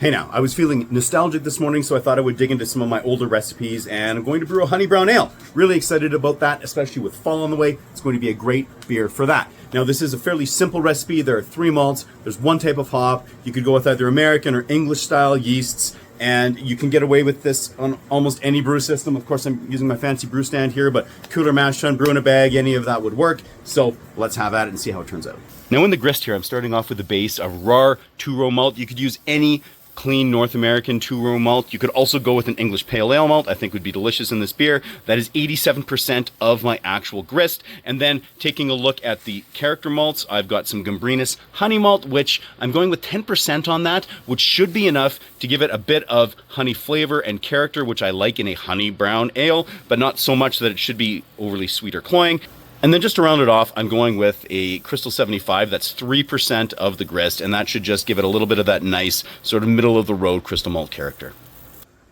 Hey now, I was feeling nostalgic this morning, so I thought I would dig into some of my older recipes, and I'm going to brew a honey brown ale. Really excited about that, especially with fall on the way. It's going to be a great beer for that. Now, this is a fairly simple recipe. There are 3 malts. There's 1 type of hop. You could go with either American or English style yeasts, and you can get away with this on almost any brew system. Of course, I'm using my fancy brew stand here, but cooler, mash tun, brew in a bag, any of that would work. So let's have at it and see how it turns out. Now in the grist here, I'm starting off with the base of Rahr 2-row malt. You could use any clean North American 2-row malt. You could also go with an English pale ale malt. I think would be delicious in this beer. That is 87% of my actual grist. And then taking a look at the character malts, I've got some Gambrinus honey malt, which I'm going with 10% on that, which should be enough to give it a bit of honey flavor and character, which I like in a honey brown ale, but not so much that it should be overly sweet or cloying. And then just to round it off, I'm going with a Crystal 75. That's 3% of the grist, and that should just give it a little bit of that nice sort of middle of the road crystal malt character.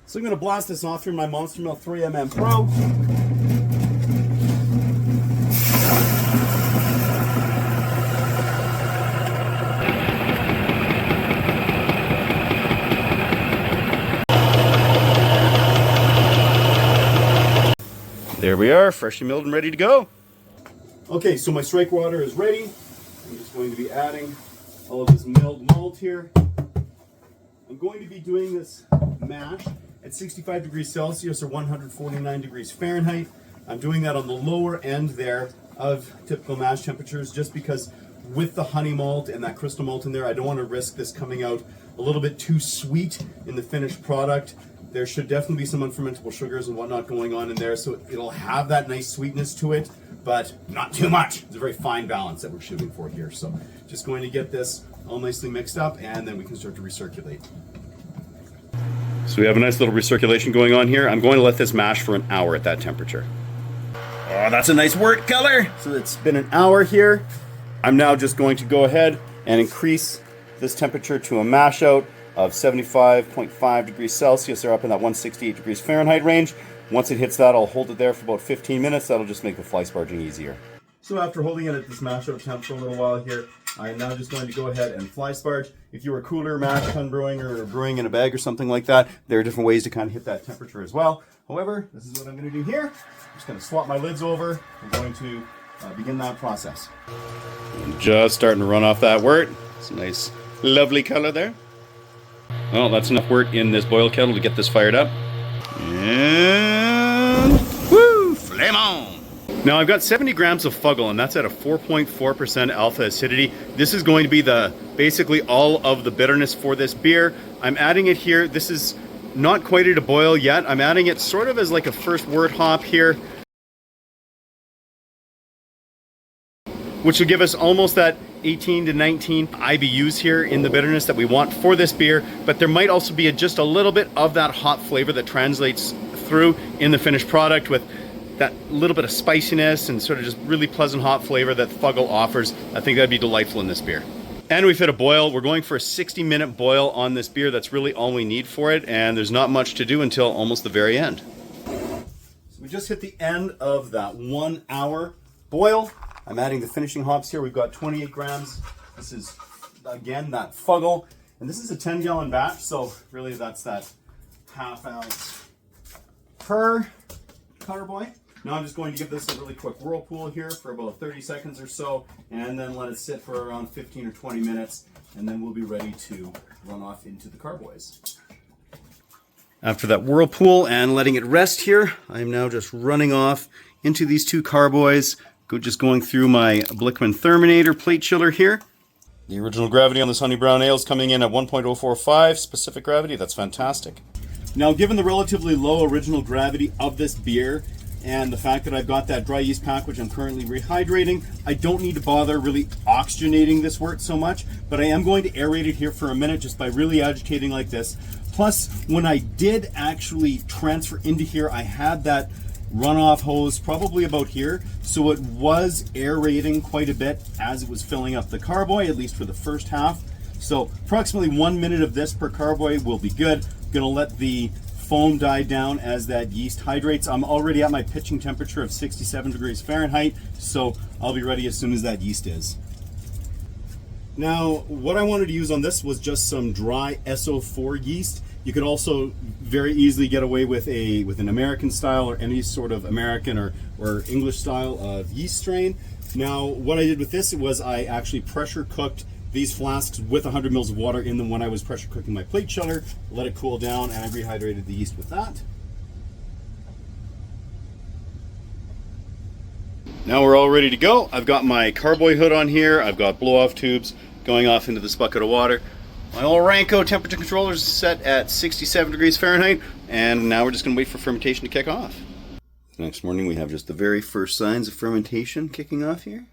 So I'm going to blast this off through my Monster Mill 3mm Pro. There we are, freshly milled and ready to go. Okay, so my strike water is ready. I'm just going to be adding all of this milled malt here. I'm going to be doing this mash at 65 degrees Celsius or 149 degrees Fahrenheit. I'm doing that on the lower end there of typical mash temperatures just because with the honey malt and that crystal malt in there, I don't want to risk this coming out a little bit too sweet in the finished product. There should definitely be some unfermentable sugars and whatnot going on in there, so it'll have that nice sweetness to it, but not too much. It's a very fine balance that we're shooting for here. So just going to get this all nicely mixed up, and then we can start to recirculate. So we have a nice little recirculation going on here. I'm going to let this mash for an hour at that temperature. Oh, that's a nice wort color. So it's been an hour here. I'm now just going to go ahead and increase this temperature to a mash out of 75.5 degrees Celsius, or up in that 168 degrees Fahrenheit range. Once it hits that, I'll hold it there for about 15 minutes. That'll just make the fly sparging easier. So after holding it at this mash out temp for a little while here, I'm now just going to go ahead and fly sparge. If you were cooler mash tun brewing or brewing in a bag or something like that, there are different ways to kind of hit that temperature as well. However, this is what I'm going to do here. I'm just going to swap my lids over. I'm going to begin that process. I'm just starting to run off that wort. It's a nice, lovely color there. Well, that's enough wort in this boil kettle to get this fired up. And woo, flame on! Now I've got 70 grams of Fuggle, and that's at a 4.4% alpha acidity. This is going to be basically all of the bitterness for this beer. I'm adding it here. This is not quite at a boil yet. I'm adding it sort of as like a first wort hop here, which will give us almost that 18 to 19 IBUs here in the bitterness that we want for this beer, but there might also be just a little bit of that hop flavor that translates through in the finished product with that little bit of spiciness and sort of just really pleasant hop flavor that Fuggle offers. I think that'd be delightful in this beer. And we've hit a boil. We're going for a 60-minute boil on this beer. That's really all we need for it, and there's not much to do until almost the very end. So we just hit the end of that 1 hour boil. I'm adding the finishing hops here. We've got 28 grams. This is, again, that Fuggle. And this is a 10-gallon batch, so really that's that ½ ounce per carboy. Now I'm just going to give this a really quick whirlpool here for about 30 seconds or so, and then let it sit for around 15 or 20 minutes, and then we'll be ready to run off into the carboys. After that whirlpool and letting it rest here, I'm now just running off into these 2 carboys. Just going through my Blickman Therminator plate chiller here. The original gravity on this honey brown ale is coming in at 1.045 specific gravity. That's fantastic. Now, given the relatively low original gravity of this beer and the fact that I've got that dry yeast pack, which I'm currently rehydrating, I don't need to bother really oxygenating this wort so much, but I am going to aerate it here for a minute just by really agitating like this. Plus, when I did actually transfer into here, I had that runoff hose probably about here, so it was aerating quite a bit as it was filling up the carboy, at least for the first half. So approximately 1 minute of this per carboy will be good. I'm gonna let the foam die down as that yeast hydrates. I'm already at my pitching temperature of 67 degrees Fahrenheit, so I'll be ready as soon as that yeast is. Now, what I wanted to use on this was just some dry SO4 yeast. You could also very easily get away with an American style or any sort of American or English style of yeast strain. Now, what I did with this was I actually pressure cooked these flasks with 100 mils of water in them when I was pressure cooking my plate chiller, let it cool down, and I rehydrated the yeast with that. Now we're all ready to go. I've got my carboy hood on here. I've got blow-off tubes going off into this bucket of water. My old Ranco temperature controller is set at 67 degrees Fahrenheit, and now we're just going to wait for fermentation to kick off. Next morning we have just the very first signs of fermentation kicking off here.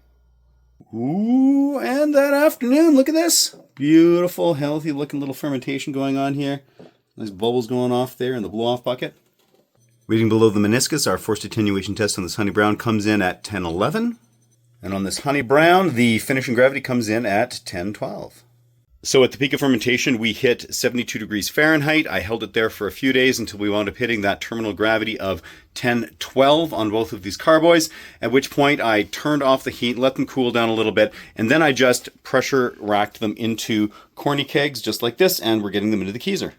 Ooh, and that afternoon, look at this. Beautiful, healthy looking little fermentation going on here. Nice bubbles going off there in the blow-off bucket. Reading below the meniscus, our forced attenuation test on this honey brown comes in at 1011. And on this honey brown, the finishing gravity comes in at 1012. So at the peak of fermentation, we hit 72 degrees Fahrenheit. I held it there for a few days until we wound up hitting that terminal gravity of 1012 on both of these carboys, at which point I turned off the heat, let them cool down a little bit, and then I just pressure racked them into corny kegs just like this, and we're getting them into the keezer.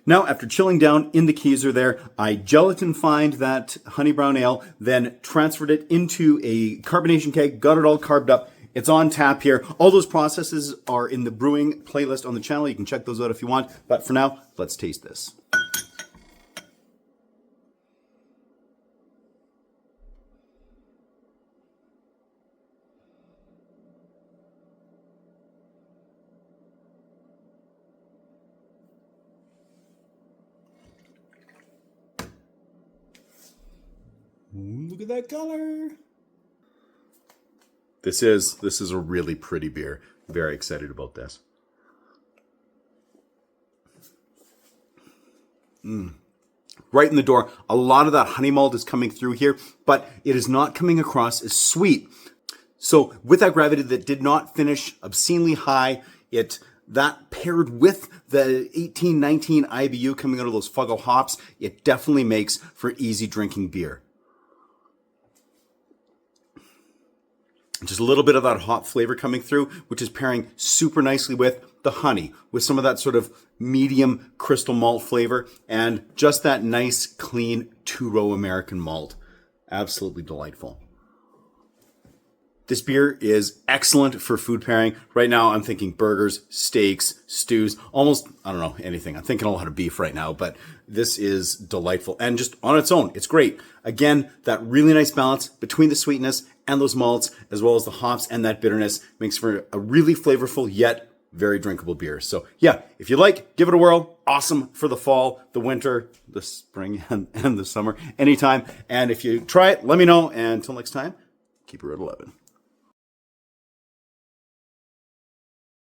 Now, after chilling down in the keezer there, I gelatin-fined that honey brown ale, then transferred it into a carbonation keg, got it all carved up. It's on tap here. All those processes are in the brewing playlist on the channel. You can check those out if you want. But for now, let's taste this. Ooh, look at that color. This is a really pretty beer. Very excited about this. Right in the door. A lot of that honey malt is coming through here, but it is not coming across as sweet. So with that gravity that did not finish obscenely high, that paired with the 18-19 IBU coming out of those Fuggle hops, it definitely makes for easy drinking beer. Just a little bit of that hop flavor coming through, which is pairing super nicely with the honey, with some of that sort of medium crystal malt flavor, and just that nice, clean, two-row American malt. Absolutely delightful. This beer is excellent for food pairing. Right now, I'm thinking burgers, steaks, stews, almost, I don't know, anything. I'm thinking a lot of beef right now, but this is delightful. And just on its own, it's great. Again, that really nice balance between the sweetness and those malts, as well as the hops and that bitterness, makes for a really flavorful yet very drinkable beer. So yeah, if you like, give it a whirl. Awesome for the fall, the winter, the spring, and the summer, anytime. And if you try it, let me know. And until next time, keep it at 11.